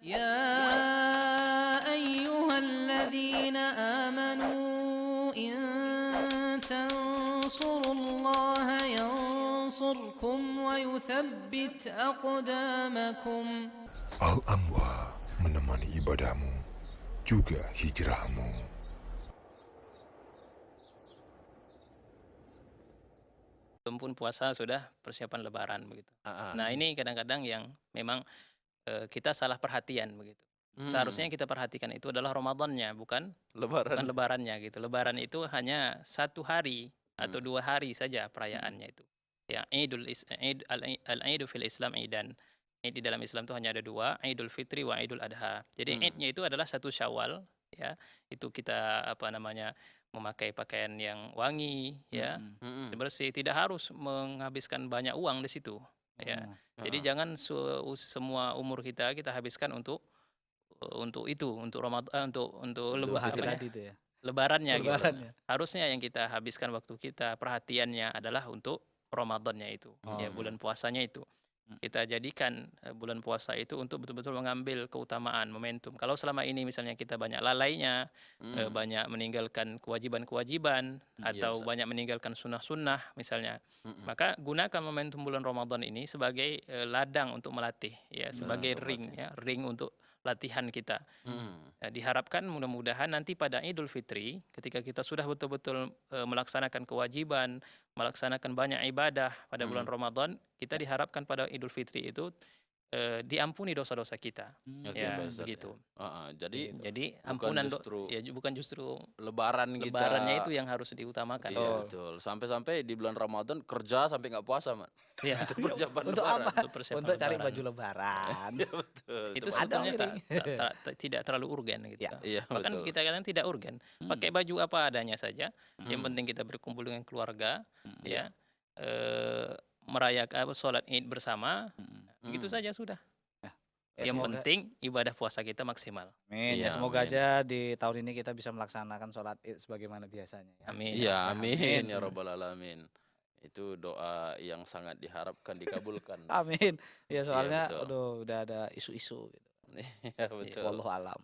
يا أيها الذين آمنوا إن تنصروا الله ينصركم ويثبت أقدامكم. Al-Anwar menemani ibadahmu, juga hijrahmu. Belum pun puasa sudah persiapan lebaran begitu. Nah, ini kadang-kadang yang memang kita salah perhatian begitu. Seharusnya yang kita perhatikan itu adalah Ramadannya, bukan Lebaran. lebarannya gitu. Lebaran itu hanya 1 hari atau 2 hari saja perayaannya itu. Ya, Al-Aidu fil Islam Idan. Id di dalam Islam itu hanya ada 2, Idul Fitri wa Idul Adha. Jadi Idnya itu adalah 1 Syawal, ya. Itu kita memakai pakaian yang wangi, ya, bersih. Tidak harus menghabiskan banyak uang di situ, ya. Jadi jangan semua umur kita habiskan untuk itu, untuk lebarannya gitu. Harusnya yang kita habiskan waktu kita, perhatiannya adalah untuk Ramadannya itu, ya, bulan puasanya itu. Kita jadikan bulan puasa itu untuk betul-betul mengambil keutamaan, momentum. Kalau selama ini misalnya kita banyak lalainya, banyak meninggalkan kewajiban-kewajiban, atau banyak meninggalkan sunnah-sunnah misalnya, maka gunakan momentum bulan Ramadan ini sebagai ladang untuk melatih, ya, sebagai ring untuk latihan kita. Diharapkan mudah-mudahan nanti pada Idul Fitri, ketika kita sudah betul-betul melaksanakan kewajiban, melaksanakan banyak ibadah pada bulan Ramadan, kita diharapkan pada Idul Fitri itu diampuni dosa-dosa kita, ya, begitu. Jadi ampunan bukan justru lebarannya itu yang harus diutamakan. Betul. Sampai-sampai di bulan Ramadan kerja sampai nggak puasa, Mat. Ya. Untuk persiapan Untuk lebaran. apa? Untuk cari baju lebaran. Ya, betul. Itu sebetulnya tidak terlalu urgen gitu. Iya, Bahkan betul. kita kadang tidak urgen. Pakai baju apa adanya saja. Yang penting kita berkumpul dengan keluarga, ya. Merayakan sholat Id bersama. Begitu saja sudah. Yang penting ibadah puasa kita maksimal. Amin. Iya, Ya, semoga amin. aja di tahun ini kita bisa melaksanakan sholat Id sebagaimana biasanya. Ya. Amin. Iya, amin Amin. ya rabbal alamin. Itu doa yang sangat diharapkan dikabulkan. Amin. Ya, soalnya betul. aduh udah ada isu-isu gitu. Iya, betul. Wallahu alam.